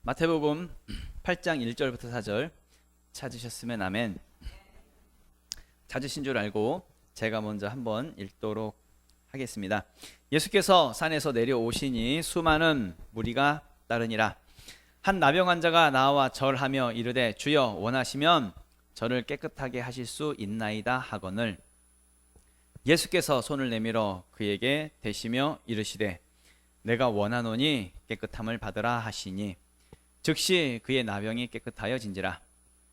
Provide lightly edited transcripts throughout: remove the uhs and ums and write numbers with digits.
마태복음 8장 1절부터 4절 찾으셨으면 아멘. 찾으신 줄 알고 제가 먼저 한번 읽도록 하겠습니다. 예수께서 산에서 내려오시니 수많은 무리가 따르니라. 한 나병 환자가 나와 절하며 이르되 주여 원하시면 저를 깨끗하게 하실 수 있나이다 하거늘 예수께서 손을 내밀어 그에게 대시며 이르시되 내가 원하노니 깨끗함을 받으라 하시니 즉시 그의 나병이 깨끗하여 진지라.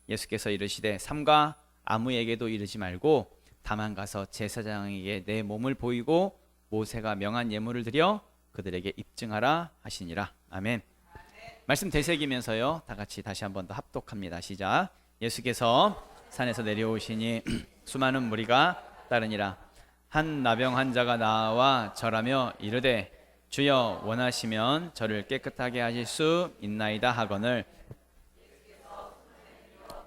예수께서 이르시되 삼가 아무에게도 이르지 말고 다만 가서 제사장에게 내 몸을 보이고 모세가 명한 예물을 드려 그들에게 입증하라 하시니라. 아멘. 말씀 되새기면서요 다 같이 다시 한 번 더 합독합니다. 시작. 예수께서 산에서 내려오시니 수많은 무리가 따르니라. 한 나병 환자가 나와 절하며 이르되 주여 원하시면 저를 깨끗하게 하실 수 있나이다 하거늘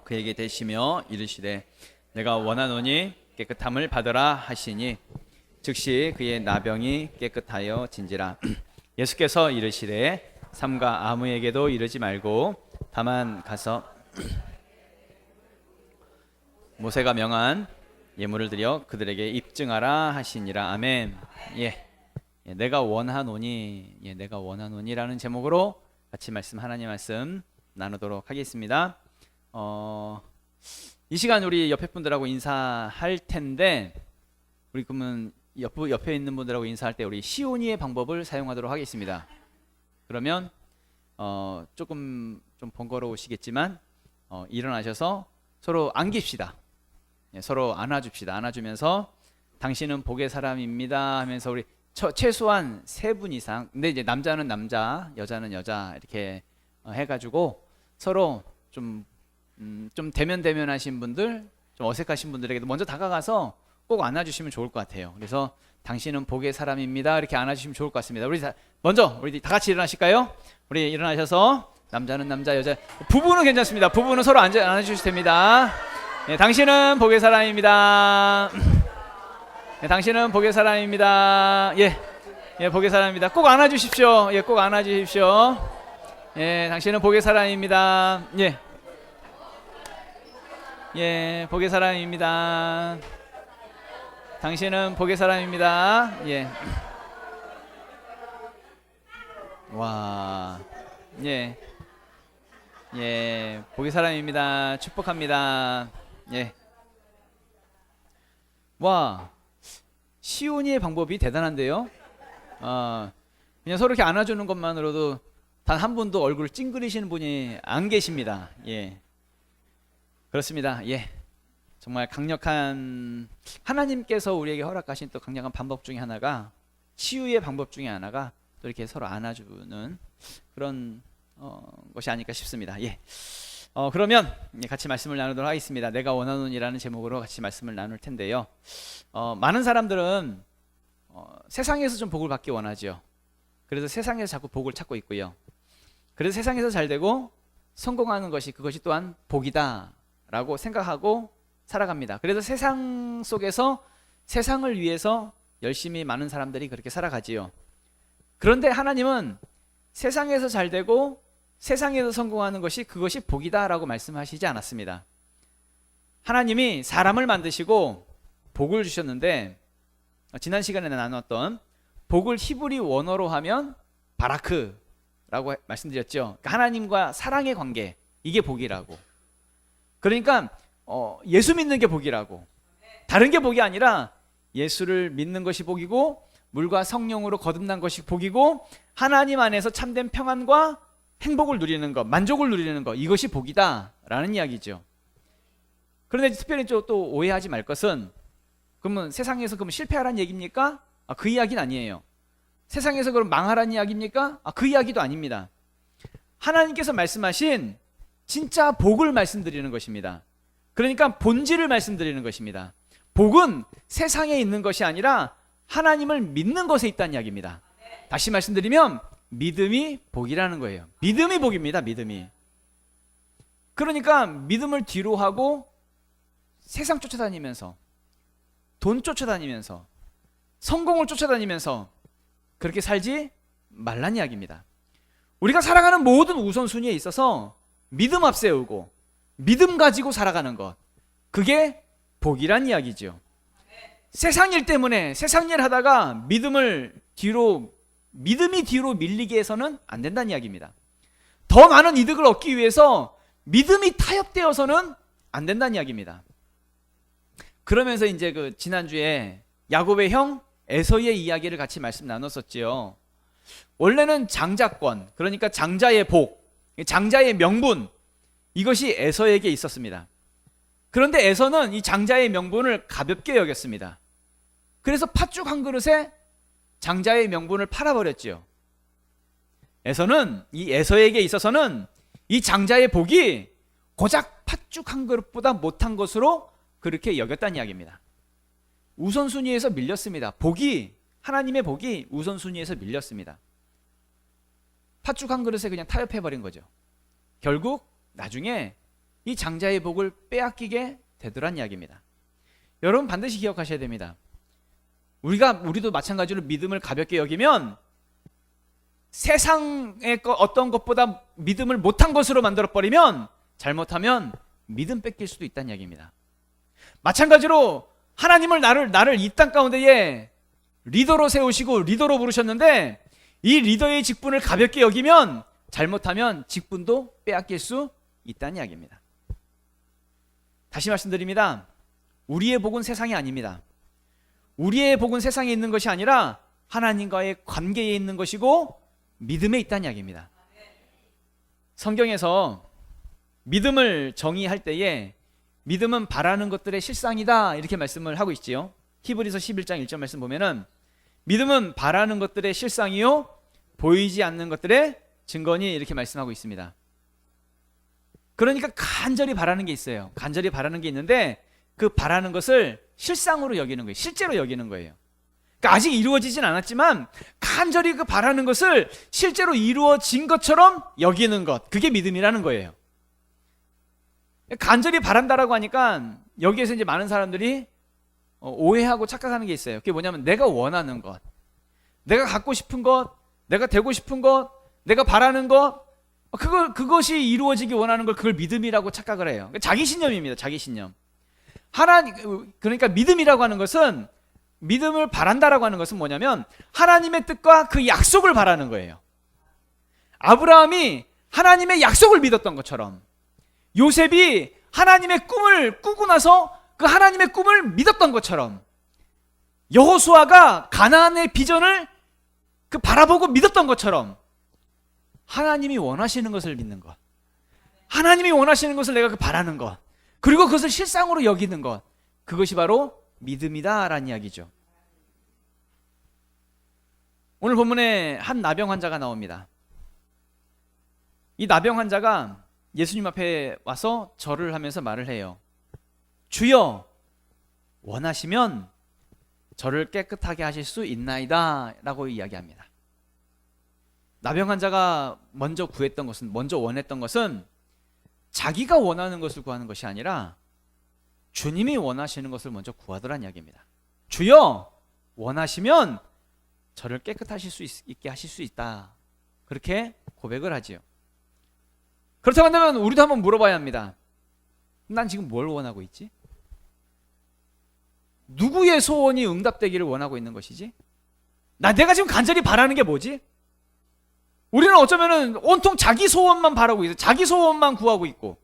그에게 대시며 이르시되 내가 원하노니 깨끗함을 받으라 하시니 즉시 그의 나병이 깨끗하여 진지라. 예수께서 이르시되 삼가 아무에게도 이르지 말고 다만 가서 모세가 명한 예물을 드려 그들에게 입증하라 하시니라. 아멘. 내가 원하노니, 내가 원하노니라는 제목으로 같이 하나님 말씀 나누도록 하겠습니다. 이 시간 우리 옆에 분들하고 인사할 텐데 우리 그러면 옆에 있는 분들하고 인사할 때 우리 시온이의 방법을 사용하도록 하겠습니다. 그러면 조금 좀 번거로우시겠지만 일어나셔서 서로 안깁시다. 서로 안아줍시다. 안아주면서 당신은 복의 사람입니다 하면서 우리 최소한 3분 이상, 근데 이제 남자는 남자, 여자는 여자 이렇게 해가지고 서로 좀 대면하신 분들, 좀 어색하신 분들에게도 먼저 다가가서 꼭 안아주시면 좋을 것 같아요. 그래서 당신은 복의 사람입니다 이렇게 안아주시면 좋을 것 같습니다. 우리 다 같이 일어나실까요? 우리 일어나셔서 남자는 남자, 여자, 부부는 괜찮습니다. 부부는 서로 안아주셔도 됩니다. 당신은 복의 사람입니다. 당신은 복의 사람입니다. 복의 사람입니다. 꼭 안아주십시오. 꼭 안아주십시오. 당신은 복의 사람입니다. 복의 사람입니다. 당신은 복의 사람입니다. 와, 복의 사람입니다. 축복합니다. 와, 시온이의 방법이 대단한데요. 그냥 서로 이렇게 안아주는 것만으로도 단 한 분도 얼굴을 찡그리시는 분이 안 계십니다. 그렇습니다. 정말 강력한 하나님께서 우리에게 허락하신 또 강력한 방법 중에 하나가 치유의 방법 중에 하나가 또 이렇게 서로 안아주는 그런 것이 아닐까 싶습니다. 그러면 같이 말씀을 나누도록 하겠습니다. 내가 원하노니라는 제목으로 같이 말씀을 나눌 텐데요. 많은 사람들은 세상에서 좀 복을 받기 원하죠. 그래서 세상에서 자꾸 복을 찾고 있고요. 그래서 세상에서 잘 되고 성공하는 그것이 또한 복이다라고 생각하고 살아갑니다. 그래서 세상 속에서 세상을 위해서 열심히 많은 사람들이 그렇게 살아가지요. 그런데 하나님은 세상에서 잘 되고 세상에서 성공하는 그것이 복이다라고 말씀하시지 않았습니다. 하나님이 사람을 만드시고 복을 주셨는데 지난 시간에 나눴던 복을 히브리 원어로 하면 바라크라고 말씀드렸죠. 그러니까 하나님과 사랑의 관계, 이게 복이라고. 그러니까 예수 믿는 게 복이라고. 다른 게 복이 아니라 예수를 믿는 것이 복이고 물과 성령으로 거듭난 것이 복이고 하나님 안에서 참된 평안과 행복을 누리는 것, 만족을 누리는 것, 이것이 복이다라는 이야기죠. 그런데 특별히 또 오해하지 말 것은 그러면 세상에서 실패하라는 얘기입니까? 그 이야기는 아니에요. 세상에서 그럼 망하라는 이야기입니까? 그 이야기도 아닙니다. 하나님께서 말씀하신 진짜 복을 말씀드리는 것입니다. 그러니까 본질을 말씀드리는 것입니다. 복은 세상에 있는 것이 아니라 하나님을 믿는 것에 있다는 이야기입니다. 다시 말씀드리면 믿음이 복이라는 거예요. 믿음이 복입니다. 믿음이. 그러니까 믿음을 뒤로 하고 세상 쫓아다니면서 돈 쫓아다니면서 성공을 쫓아다니면서 그렇게 살지 말란 이야기입니다. 우리가 살아가는 모든 우선순위에 있어서 믿음 앞세우고 믿음 가지고 살아가는 것, 그게 복이란 이야기죠. 세상 일 때문에 세상 일 하다가 믿음이 뒤로 밀리게 해서는 안 된다는 이야기입니다. 더 많은 이득을 얻기 위해서 믿음이 타협되어서는 안 된다는 이야기입니다. 그러면서 이제 지난주에 야곱의 형 에서의 이야기를 같이 말씀 나눴었지요. 원래는 장자권, 그러니까 장자의 복, 장자의 명분, 이것이 에서에게 있었습니다. 그런데 에서는 이 장자의 명분을 가볍게 여겼습니다. 그래서 팥죽 한 그릇에 장자의 명분을 팔아버렸지요. 이 에서에게 있어서는 이 장자의 복이 고작 팥죽 한 그릇보다 못한 것으로 그렇게 여겼다는 이야기입니다. 우선순위에서 밀렸습니다. 하나님의 복이 우선순위에서 밀렸습니다. 팥죽 한 그릇에 그냥 타협해버린 거죠. 결국 나중에 이 장자의 복을 빼앗기게 되더란 이야기입니다. 여러분 반드시 기억하셔야 됩니다. 우리도 마찬가지로 믿음을 가볍게 여기면 세상의 어떤 것보다 믿음을 못한 것으로 만들어버리면 잘못하면 믿음 뺏길 수도 있다는 이야기입니다. 마찬가지로 하나님을 나를 이 땅 가운데에 리더로 세우시고 리더로 부르셨는데 이 리더의 직분을 가볍게 여기면 잘못하면 직분도 빼앗길 수 있다는 이야기입니다. 다시 말씀드립니다. 우리의 복은 세상이 아닙니다. 우리의 복은 세상에 있는 것이 아니라 하나님과의 관계에 있는 것이고 믿음에 있다는 이야기입니다. 성경에서 믿음을 정의할 때에 믿음은 바라는 것들의 실상이다 이렇게 말씀을 하고 있지요. 히브리서 11장 1절 말씀 보면은 믿음은 바라는 것들의 실상이요 보이지 않는 것들의 증거니 이렇게 말씀하고 있습니다. 그러니까 간절히 바라는 게 있어요. 간절히 바라는 게 있는데 그 바라는 것을 실상으로 여기는 거예요. 실제로 여기는 거예요. 그러니까 아직 이루어지진 않았지만 간절히 그 바라는 것을 실제로 이루어진 것처럼 여기는 것, 그게 믿음이라는 거예요. 간절히 바란다라고 하니까 여기에서 이제 많은 사람들이 오해하고 착각하는 게 있어요. 그게 뭐냐면 내가 원하는 것, 내가 갖고 싶은 것, 내가 되고 싶은 것, 내가 바라는 것, 그것이 이루어지기 원하는 걸 그걸 믿음이라고 착각을 해요. 자기 신념입니다. 자기 신념. 그러니까 믿음이라고 하는 것은, 믿음을 바란다라고 하는 것은 뭐냐면 하나님의 뜻과 그 약속을 바라는 거예요. 아브라함이 하나님의 약속을 믿었던 것처럼, 요셉이 하나님의 꿈을 꾸고 나서 그 하나님의 꿈을 믿었던 것처럼, 여호수아가 가나안의 비전을 바라보고 믿었던 것처럼 하나님이 원하시는 것을 믿는 것, 하나님이 원하시는 것을 내가 바라는 것, 그리고 그것을 실상으로 여기는 것, 그것이 바로 믿음이다라는 이야기죠. 오늘 본문에 한 나병 환자가 나옵니다. 이 나병 환자가 예수님 앞에 와서 절을 하면서 말을 해요. 주여, 원하시면 저를 깨끗하게 하실 수 있나이다 라고 이야기합니다. 나병 환자가 먼저 원했던 것은 자기가 원하는 것을 구하는 것이 아니라 주님이 원하시는 것을 먼저 구하더란 이야기입니다. 주여, 원하시면 저를 깨끗하실 수 있게 하실 수 있다, 그렇게 고백을 하지요. 그렇다고 한다면 우리도 한번 물어봐야 합니다. 난 지금 뭘 원하고 있지? 누구의 소원이 응답되기를 원하고 있는 것이지? 내가 지금 간절히 바라는 게 뭐지? 우리는 어쩌면은 온통 자기 소원만 바라고 있어요. 자기 소원만 구하고 있고,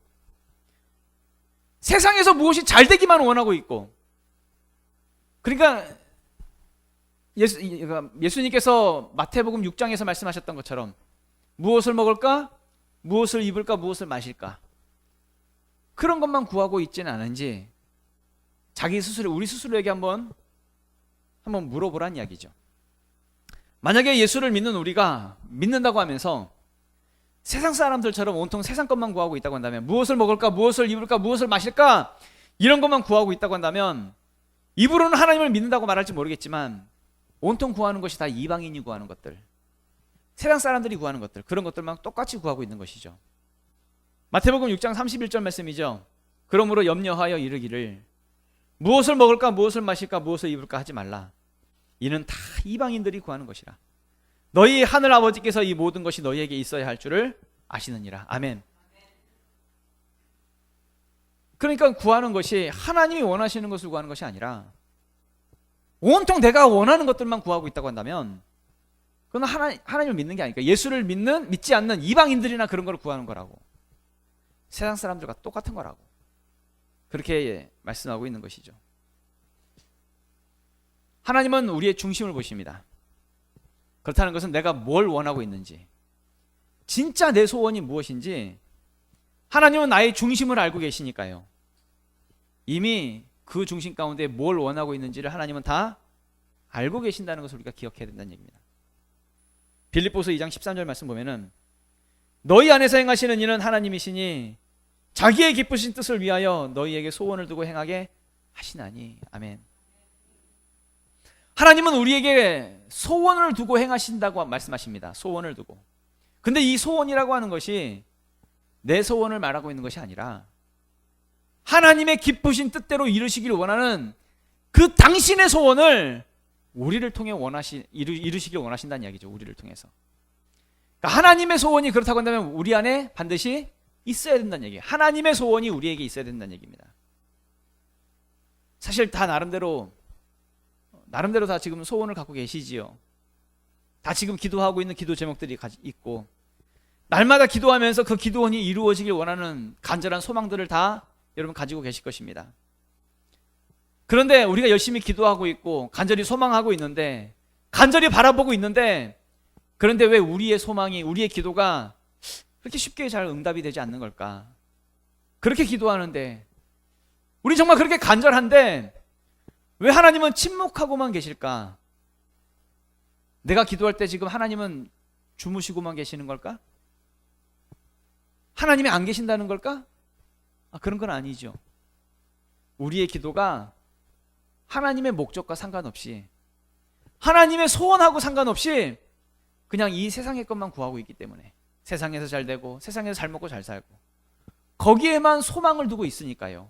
세상에서 무엇이 잘 되기만 원하고 있고. 그러니까 예수님께서 마태복음 6장에서 말씀하셨던 것처럼 무엇을 먹을까? 무엇을 입을까? 무엇을 마실까? 그런 것만 구하고 있지는 않은지 우리 스스로에게 한번 물어보란 이야기죠. 만약에 예수를 믿는 우리가 믿는다고 하면서 세상 사람들처럼 온통 세상 것만 구하고 있다고 한다면, 무엇을 먹을까? 무엇을 입을까? 무엇을 마실까? 이런 것만 구하고 있다고 한다면, 입으로는 하나님을 믿는다고 말할지 모르겠지만 온통 구하는 것이 다 이방인이 구하는 것들, 세상 사람들이 구하는 것들, 그런 것들만 똑같이 구하고 있는 것이죠. 마태복음 6장 31절 말씀이죠. 그러므로 염려하여 이르기를 무엇을 먹을까? 무엇을 마실까? 무엇을 입을까? 하지 말라. 이는 다 이방인들이 구하는 것이라. 너희 하늘 아버지께서 이 모든 것이 너희에게 있어야 할 줄을 아시느니라. 아멘. 그러니까 구하는 것이 하나님이 원하시는 것을 구하는 것이 아니라 온통 내가 원하는 것들만 구하고 있다고 한다면 그건 하나님을 믿는 게 아니니까 예수를 믿지 않는 이방인들이나 그런 걸 구하는 거라고. 세상 사람들과 똑같은 거라고. 그렇게 말씀하고 있는 것이죠. 하나님은 우리의 중심을 보십니다. 그렇다는 것은 내가 뭘 원하고 있는지, 진짜 내 소원이 무엇인지 하나님은 나의 중심을 알고 계시니까요. 이미 그 중심 가운데 뭘 원하고 있는지를 하나님은 다 알고 계신다는 것을 우리가 기억해야 된다는 얘기입니다. 빌립보서 2장 13절 말씀 보면은 너희 안에서 행하시는 이는 하나님이시니 자기의 기쁘신 뜻을 위하여 너희에게 소원을 두고 행하게 하시나니. 아멘. 하나님은 우리에게 소원을 두고 행하신다고 말씀하십니다. 소원을 두고. 근데 이 소원이라고 하는 것이 내 소원을 말하고 있는 것이 아니라 하나님의 기쁘신 뜻대로 이루시길 원하는 그 당신의 소원을 우리를 통해 이루시길 원하신다는 이야기죠. 우리를 통해서. 그러니까 하나님의 소원이 그렇다고 한다면 우리 안에 반드시 있어야 된다는 얘기예요. 하나님의 소원이 우리에게 있어야 된다는 얘기입니다. 사실 다 나름대로 다 지금 소원을 갖고 계시지요. 다 지금 기도하고 있는 기도 제목들이 있고 날마다 기도하면서 그 기도원이 이루어지길 원하는 간절한 소망들을 다 여러분 가지고 계실 것입니다. 그런데 우리가 열심히 기도하고 있고 간절히 소망하고 있는데 간절히 바라보고 있는데 그런데 왜 우리의 소망이 우리의 기도가 그렇게 쉽게 잘 응답이 되지 않는 걸까? 그렇게 기도하는데 우리 정말 그렇게 간절한데 왜 하나님은 침묵하고만 계실까? 내가 기도할 때 지금 하나님은 주무시고만 계시는 걸까? 하나님이 안 계신다는 걸까? 그런 건 아니죠. 우리의 기도가 하나님의 목적과 상관없이 하나님의 소원하고 상관없이 그냥 이 세상의 것만 구하고 있기 때문에 세상에서 잘 되고 세상에서 잘 먹고 잘 살고 거기에만 소망을 두고 있으니까요.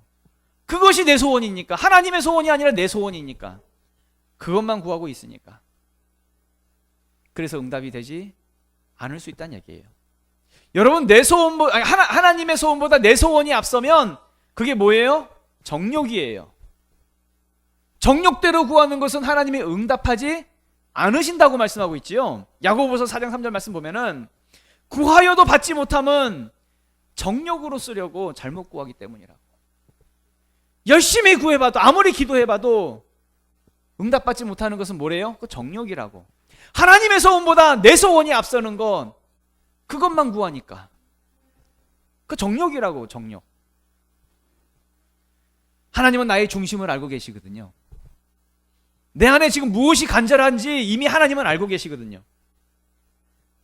그것이 내 소원이니까 하나님의 소원이 아니라 내 소원이니까 그것만 구하고 있으니까 그래서 응답이 되지 않을 수 있다는 얘기예요. 여러분 내 소원보다 하나님의 소원보다 내 소원이 앞서면 그게 뭐예요? 정욕이에요. 정욕대로 구하는 것은 하나님이 응답하지 않으신다고 말씀하고 있지요. 야고보서 4장 3절 말씀 보면은 구하여도 받지 못함은 정욕으로 쓰려고 잘못 구하기 때문이라고. 열심히 구해봐도 아무리 기도해봐도 응답받지 못하는 것은 뭐래요? 그 정욕이라고. 하나님의 소원보다 내 소원이 앞서는 건 그것만 구하니까 그 정욕이라고. 정욕. 하나님은 나의 중심을 알고 계시거든요. 내 안에 지금 무엇이 간절한지 이미 하나님은 알고 계시거든요.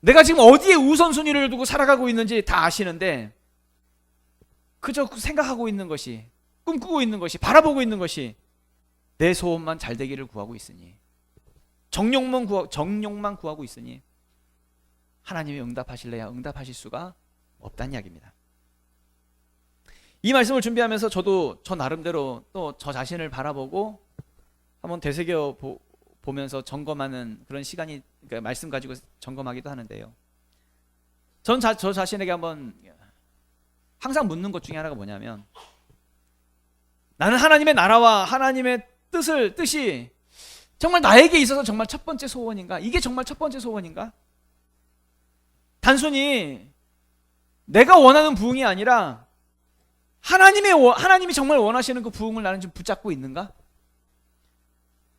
내가 지금 어디에 우선순위를 두고 살아가고 있는지 다 아시는데 그저 생각하고 있는 것이 꿈꾸고 있는 것이 바라보고 있는 것이 내 소원만 잘 되기를 구하고 있으니 정욕만 구하고 있으니 하나님이 응답하실래야 응답하실 수가 없다는 이야기입니다. 이 말씀을 준비하면서 저도 저 나름대로 또 저 자신을 바라보고 한번 되새겨 보면서 점검하는 그런 시간이 그러니까 말씀 가지고 점검하기도 하는데요. 저 자신에게 한번 항상 묻는 것 중에 하나가 뭐냐면 나는 하나님의 나라와 하나님의 뜻이 정말 나에게 있어서 정말 첫 번째 소원인가? 이게 정말 첫 번째 소원인가? 단순히 내가 원하는 부흥이 아니라 하나님이 정말 원하시는 그 부흥을 나는 좀 붙잡고 있는가?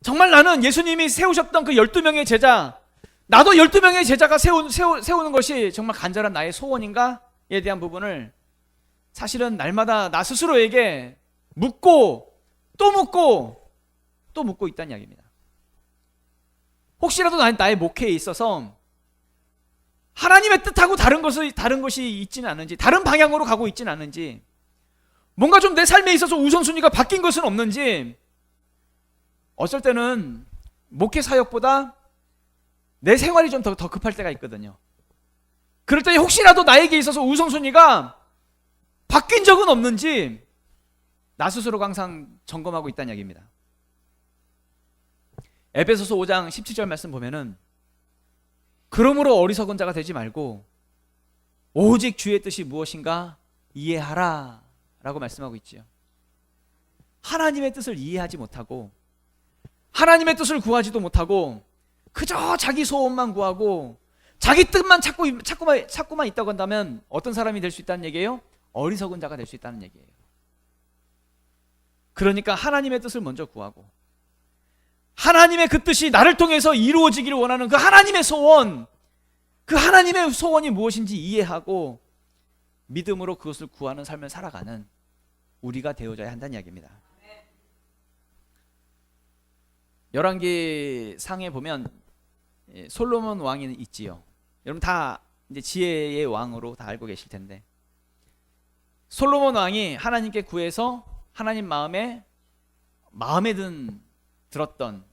정말 나는 예수님이 세우셨던 그 12명의 제자, 나도 12명의 제자가 세우는 것이 정말 간절한 나의 소원인가에 대한 부분을 사실은 날마다 나 스스로에게 묻고 또 묻고 또 묻고 있다는 이야기입니다. 혹시라도 나의 목회에 있어서 하나님의 뜻하고 다른 것이 있지는 않은지, 다른 방향으로 가고 있지는 않은지, 뭔가 좀 내 삶에 있어서 우선순위가 바뀐 것은 없는지, 어쩔 때는 목회 사역보다 내 생활이 좀 더 급할 때가 있거든요. 그럴 때 혹시라도 나에게 있어서 우선순위가 바뀐 적은 없는지 나 스스로가 항상 점검하고 있다는 이야기입니다. 에베소서 5장 17절 말씀 보면은 그러므로 어리석은 자가 되지 말고 오직 주의 뜻이 무엇인가 이해하라 라고 말씀하고 있지요. 하나님의 뜻을 이해하지 못하고 하나님의 뜻을 구하지도 못하고 그저 자기 소원만 구하고 자기 뜻만 찾고만 있다고 한다면 어떤 사람이 될 수 있다는 얘기예요? 어리석은 자가 될 수 있다는 얘기예요. 그러니까 하나님의 뜻을 먼저 구하고 하나님의 그 뜻이 나를 통해서 이루어지기를 원하는 그 하나님의 소원, 그 하나님의 소원이 무엇인지 이해하고 믿음으로 그것을 구하는 삶을 살아가는 우리가 되어져야 한다는 이야기입니다. 열왕기 상에 보면 솔로몬 왕이 있지요. 여러분 다 이제 지혜의 왕으로 다 알고 계실 텐데, 솔로몬 왕이 하나님께 구해서 하나님 마음에 들었던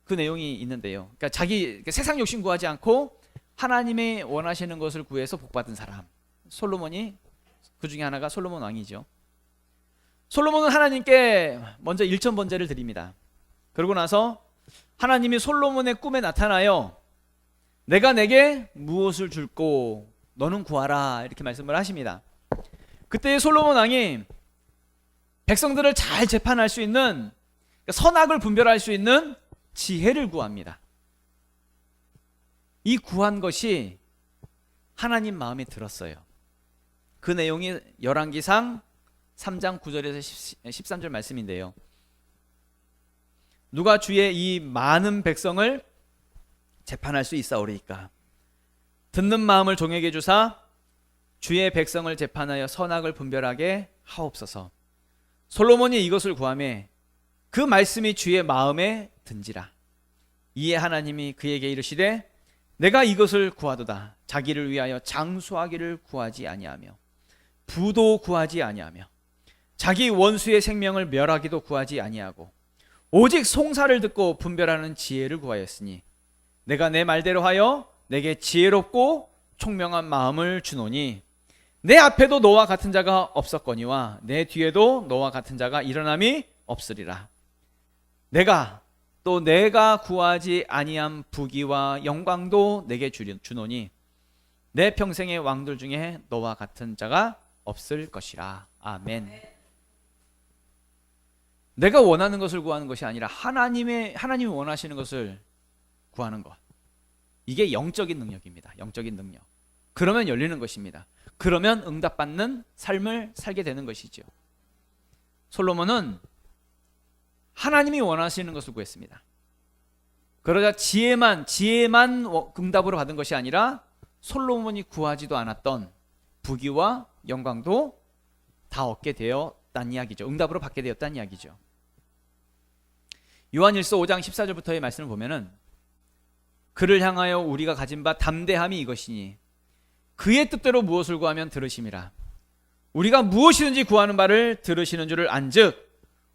그 내용이 있는데요. 그러니까 자기 세상 욕심 구하지 않고 하나님의 원하시는 것을 구해서 복받은 사람, 솔로몬이 그 중에 하나가 솔로몬 왕이죠. 솔로몬은 하나님께 먼저 일천번제를 드립니다. 그러고 나서 하나님이 솔로몬의 꿈에 나타나요. 내가 내게 무엇을 줄꼬 너는 구하라 이렇게 말씀을 하십니다. 그때 솔로몬 왕이 백성들을 잘 재판할 수 있는, 선악을 분별할 수 있는 지혜를 구합니다. 이 구한 것이 하나님 마음에 들었어요. 그 내용이 열왕기상 3장 9절에서 13절 말씀인데요. 누가 주의 이 많은 백성을 재판할 수 있사오리이까? 듣는 마음을 종에게 주사 주의 백성을 재판하여 선악을 분별하게 하옵소서. 솔로몬이 이것을 구하매 그 말씀이 주의 마음에 든지라. 이에 하나님이 그에게 이르시되 내가 이것을 구하도다. 자기를 위하여 장수하기를 구하지 아니하며 부도 구하지 아니하며 자기 원수의 생명을 멸하기도 구하지 아니하고 오직 송사를 듣고 분별하는 지혜를 구하였으니 내가 내 말대로 하여 내게 지혜롭고 총명한 마음을 주노니 내 앞에도 너와 같은 자가 없었거니와 내 뒤에도 너와 같은 자가 일어남이 없으리라. 내가 구하지 아니한 부귀와 영광도 내게 주노니 내 평생의 왕들 중에 너와 같은 자가 없을 것이라. 아멘. 내가 원하는 것을 구하는 것이 아니라 하나님이 원하시는 것을 구하는 것. 이게 영적인 능력입니다. 영적인 능력. 그러면 열리는 것입니다. 그러면 응답받는 삶을 살게 되는 것이죠. 솔로몬은 하나님이 원하시는 것을 구했습니다. 그러자 지혜만 응답으로 받은 것이 아니라 솔로몬이 구하지도 않았던 부귀와 영광도 다 얻게 되었다는 이야기죠. 응답으로 받게 되었다는 이야기죠. 요한일서 5장 14절부터의 말씀을 보면은 그를 향하여 우리가 가진 바 담대함이 이것이니 그의 뜻대로 무엇을 구하면 들으심이라. 우리가 무엇이든지 구하는 바를 들으시는 줄을 안즉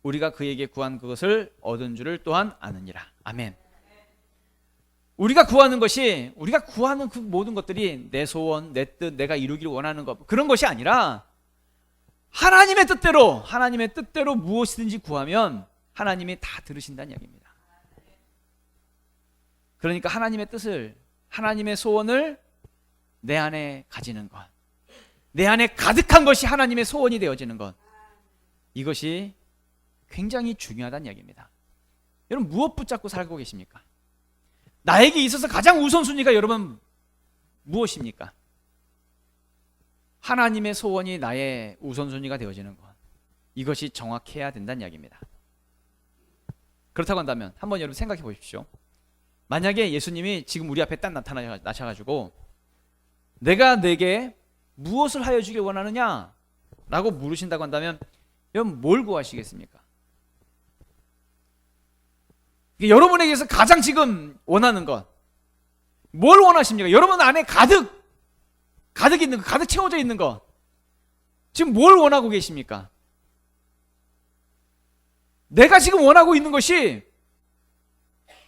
우리가 그에게 구한 그것을 얻은 줄을 또한 아느니라. 아멘. 우리가 구하는 그 모든 것들이 내 소원, 내 뜻, 내가 이루기를 원하는 것, 그런 것이 아니라 하나님의 뜻대로 무엇이든지 구하면 하나님이 다 들으신다는 이야기입니다. 그러니까 하나님의 뜻을, 하나님의 소원을 내 안에 가지는 것, 내 안에 가득한 것이 하나님의 소원이 되어지는 것, 이것이 굉장히 중요하다는 이야기입니다. 여러분 무엇 붙잡고 살고 계십니까? 나에게 있어서 가장 우선순위가 여러분 무엇입니까? 하나님의 소원이 나의 우선순위가 되어지는 것, 이것이 정확해야 된다는 이야기입니다. 그렇다고 한다면 한번 여러분 생각해 보십시오. 만약에 예수님이 지금 우리 앞에 딱 나셔가지고 내가 내게 무엇을 하여 주길 원하느냐? 라고 물으신다고 한다면 여러분 뭘 구하시겠습니까? 여러분에게서 가장 지금 원하는 것, 뭘 원하십니까? 여러분 안에 가득 있는 것, 가득 채워져 있는 것, 지금 뭘 원하고 계십니까? 내가 지금 원하고 있는 것이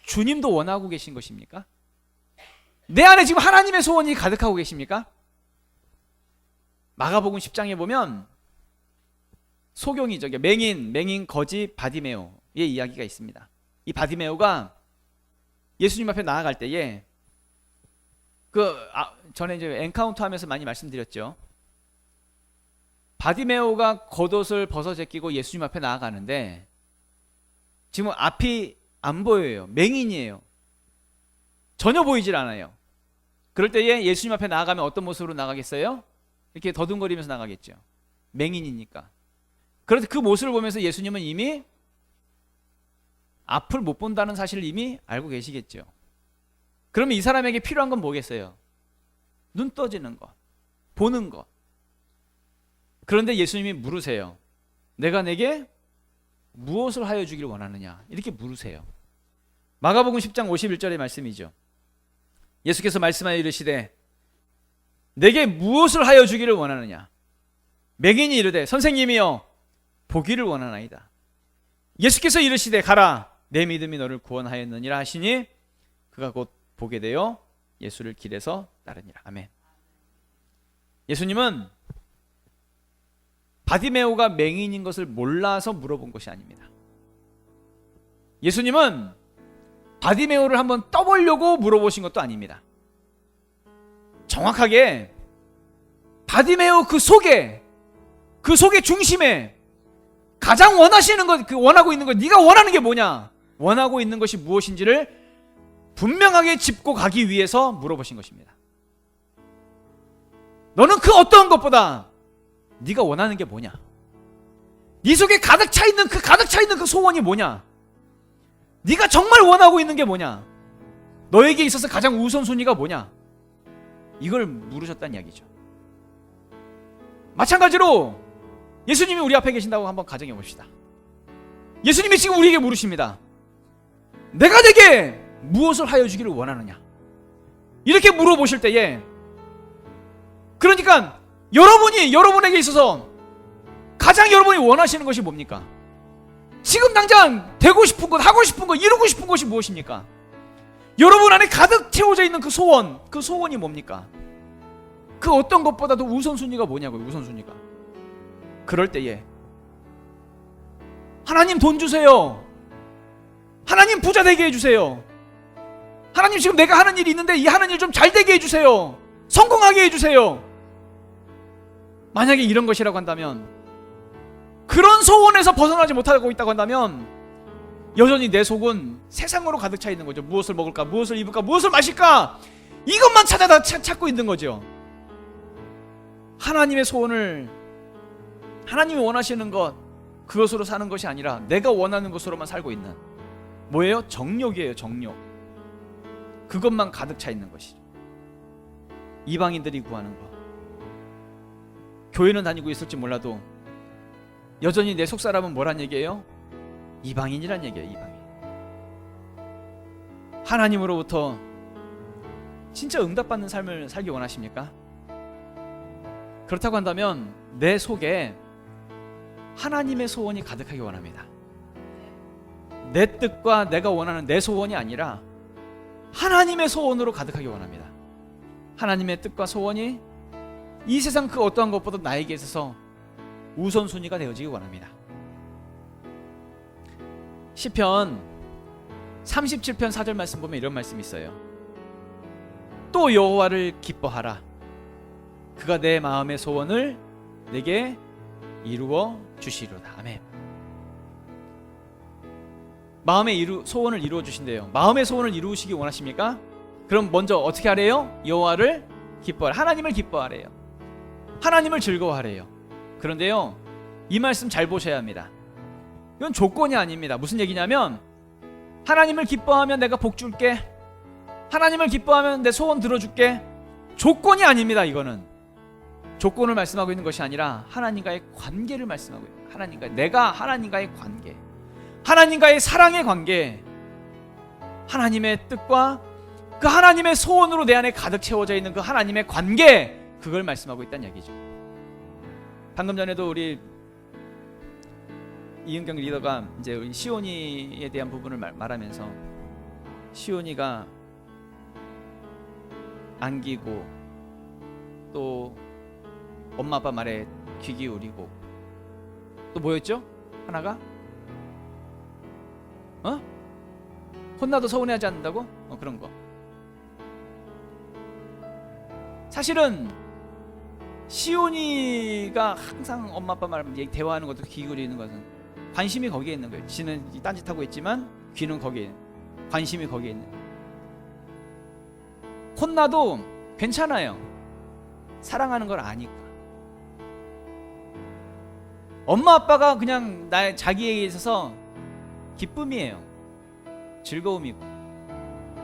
주님도 원하고 계신 것입니까? 내 안에 지금 하나님의 소원이 가득하고 계십니까? 마가복음 10장에 보면 소경이죠. 맹인 거지 바디메오의 이야기가 있습니다. 이 바디메오가 예수님 앞에 나아갈 때에 전에 이제 엔카운터 하면서 많이 말씀드렸죠. 바디메오가 겉옷을 벗어 제끼고 예수님 앞에 나아가는데 지금 앞이 안 보여요. 맹인이에요. 전혀 보이질 않아요. 그럴 때에 예수님 앞에 나아가면 어떤 모습으로 나가겠어요? 이렇게 더듬거리면서 나가겠죠. 맹인이니까. 그런데 그 모습을 보면서 예수님은 이미 앞을 못 본다는 사실을 이미 알고 계시겠죠. 그러면 이 사람에게 필요한 건 뭐겠어요? 눈 떠지는 것, 보는 것. 그런데 예수님이 물으세요. 내가 내게 무엇을 하여 주기를 원하느냐? 이렇게 물으세요. 마가복음 10장 51절의 말씀이죠. 예수께서 말씀하여 이르시되 내게 무엇을 하여 주기를 원하느냐? 맹인이 이르되 선생님이여 보기를 원하나이다. 예수께서 이르시되 가라 내 믿음이 너를 구원하였느니라 하시니 그가 곧 보게 되어 예수를 길에서 따르니라. 아멘. 예수님은 바디메오가 맹인인 것을 몰라서 물어본 것이 아닙니다. 예수님은 바디메오를 한번 떠보려고 물어보신 것도 아닙니다. 정확하게 바디메오 그 속의 중심에 가장 원하시는 것, 원하고 있는 것, 네가 원하는 게 뭐냐? 원하고 있는 것이 무엇인지를 분명하게 짚고 가기 위해서 물어보신 것입니다. 너는 그 어떠한 것보다 네가 원하는 게 뭐냐? 네 속에 가득 차 있는 그 소원이 뭐냐? 네가 정말 원하고 있는 게 뭐냐? 너에게 있어서 가장 우선순위가 뭐냐? 이걸 물으셨다는 이야기죠. 마찬가지로 예수님이 우리 앞에 계신다고 한번 가정해 봅시다. 예수님이 지금 우리에게 물으십니다. 내가 내게 무엇을 하여 주기를 원하느냐? 이렇게 물어보실 때에 그러니까 여러분에게 있어서 가장 여러분이 원하시는 것이 뭡니까? 지금 당장 되고 싶은 것, 하고 싶은 것, 이루고 싶은 것이 무엇입니까? 여러분 안에 가득 채워져 있는 그 소원이 뭡니까? 그 어떤 것보다도 우선순위가 뭐냐고요, 우선순위가. 그럴 때에 하나님 돈 주세요. 하나님 부자 되게 해주세요. 하나님 지금 내가 하는 일이 있는데 이 하는 일 좀 잘 되게 해주세요. 성공하게 해주세요. 만약에 이런 것이라고 한다면, 그런 소원에서 벗어나지 못하고 있다고 한다면 여전히 내 속은 세상으로 가득 차 있는 거죠. 무엇을 먹을까, 무엇을 입을까, 무엇을 마실까, 이것만 찾고 있는 거죠. 하나님의 소원을, 하나님이 원하시는 것, 그것으로 사는 것이 아니라 내가 원하는 것으로만 살고 있는, 뭐예요? 정욕이에요. 정욕. 그것만 가득 차 있는 것이죠. 이방인들이 구하는 것. 교회는 다니고 있을지 몰라도 여전히 내 속사람은 뭐란 얘기예요? 이방인이란 얘기예요. 이방인. 하나님으로부터 진짜 응답받는 삶을 살기 원하십니까? 그렇다고 한다면 내 속에 하나님의 소원이 가득하기 원합니다. 내 뜻과 내가 원하는 내 소원이 아니라 하나님의 소원으로 가득하기 원합니다. 하나님의 뜻과 소원이 이 세상 그 어떠한 것보다 나에게 있어서 우선순위가 되어지기 원합니다. 시편 37편 4절 말씀 보면 이런 말씀이 있어요. 또 여호와를 기뻐하라. 그가 내 마음의 소원을 내게 이루어 주시리로다. 아멘. 마음의 소원을 이루어 주신대요. 마음의 소원을 이루시기 원하십니까? 그럼 먼저 어떻게 하래요? 여호와를 기뻐하라. 하나님을 기뻐하래요. 하나님을 즐거워하래요. 그런데요, 이 말씀 잘 보셔야 합니다. 이건 조건이 아닙니다. 무슨 얘기냐면, 하나님을 기뻐하면 내가 복 줄게, 하나님을 기뻐하면 내 소원 들어줄게, 조건이 아닙니다. 이거는 조건을 말씀하고 있는 것이 아니라 하나님과의 관계를 말씀하고 있어요. 내가 하나님과의 관계, 하나님과의 사랑의 관계, 하나님의 뜻과 그 하나님의 소원으로 내 안에 가득 채워져 있는 그 하나님의 관계, 그걸 말씀하고 있다는 얘기죠. 방금 전에도 우리 이은경 리더가 이제 우리 시온이에 대한 부분을 말하면서, 시온이가 안기고 또 엄마 아빠 말에 귀 기울이고 또 뭐였죠? 하나가 혼나도 서운해하지 않는다고? 그런 거. 사실은 시온이가 항상 엄마 아빠 말 대화하는 것도 귀 기울이는 것은 관심이 거기에 있는 거예요. 지는 딴짓하고 있지만 귀는 거기에 있는, 관심이 거기에 있는. 혼나도 괜찮아요. 사랑하는 걸 아니까. 엄마 아빠가 그냥 자기에게 있어서 기쁨이에요. 즐거움이고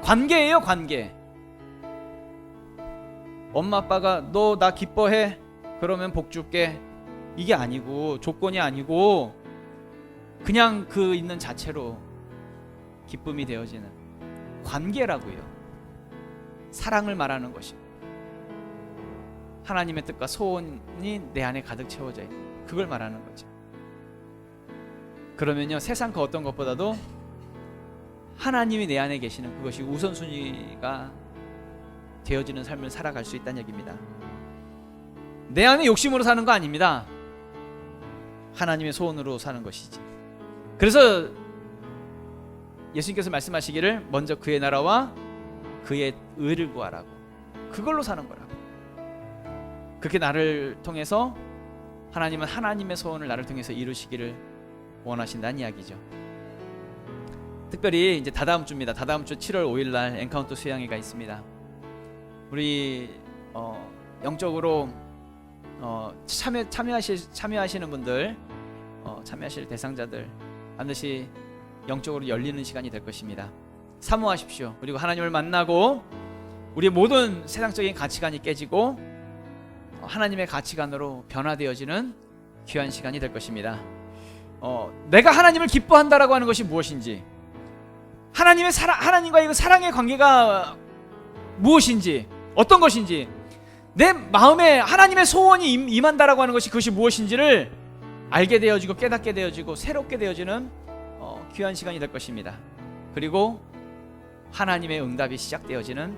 관계예요. 관계. 엄마 아빠가 너 나 기뻐해? 그러면 복 줄게. 이게 아니고, 조건이 아니고 그냥 그 있는 자체로 기쁨이 되어지는 관계라고요. 사랑을 말하는 것이 하나님의 뜻과 소원이 내 안에 가득 채워져 있는, 그걸 말하는 거죠. 그러면요, 세상 그 어떤 것보다도 하나님이 내 안에 계시는 그것이 우선순위가 되어지는 삶을 살아갈 수 있다는 얘기입니다. 내 안에 욕심으로 사는 거 아닙니다. 하나님의 소원으로 사는 것이지. 그래서 예수님께서 말씀하시기를 먼저 그의 나라와 그의 의를 구하라고, 그걸로 사는 거라고. 그렇게 나를 통해서 하나님은 하나님의 소원을 나를 통해서 이루시기를 원하신다는 이야기죠. 특별히 이제 다다음 주입니다. 다다음 주 7월 5일 날 엔카운터 수양회가 있습니다. 우리 영적으로 참여하시는 분들, 참여하실 대상자들 반드시 영적으로 열리는 시간이 될 것입니다. 사모하십시오. 그리고 하나님을 만나고 우리의 모든 세상적인 가치관이 깨지고 하나님의 가치관으로 변화되어지는 귀한 시간이 될 것입니다. 내가 하나님을 기뻐한다라고 하는 것이 무엇인지, 하나님과의 그 사랑의 관계가 무엇인지, 어떤 것인지, 내 마음에 하나님의 소원이 임한다라고 하는 것이 그것이 무엇인지를 알게 되어지고 깨닫게 되어지고 새롭게 되어지는 귀한 시간이 될 것입니다. 그리고 하나님의 응답이 시작되어지는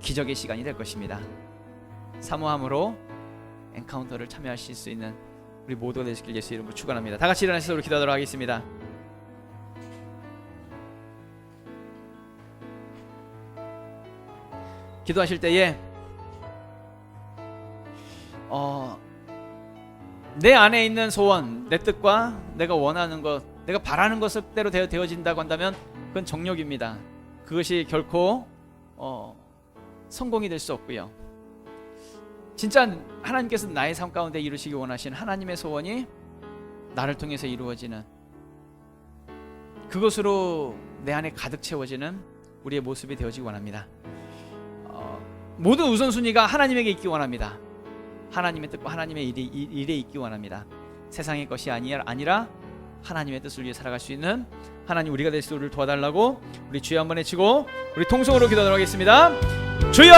기적의 시간이 될 것입니다. 사모함으로 엔카운터를 참여하실 수 있는 우리 모두가 되시길 예수 이름으로 축원합니다. 다 같이 일어나셔서 우리 기도하도록 하겠습니다. 기도하실 때에 내 안에 있는 소원, 내 뜻과 내가 원하는 것, 내가 바라는 것대로 되어진다고 한다면 그건 정욕입니다. 그것이 결코 성공이 될 수 없고요. 진짜 하나님께서 나의 삶 가운데 이루시기 원하신 하나님의 소원이 나를 통해서 이루어지는, 그것으로 내 안에 가득 채워지는 우리의 모습이 되어지기 원합니다. 모든 우선순위가 하나님에게 있기 원합니다. 하나님의 뜻과 하나님의 일에 있기 원합니다. 세상의 것이 아니라 하나님의 뜻을 위해 살아갈 수 있는 하나님, 우리가 될 수 있도록 도와달라고 우리 주여 한번 외치고 우리 통성으로 기도하도록 하겠습니다. 주여!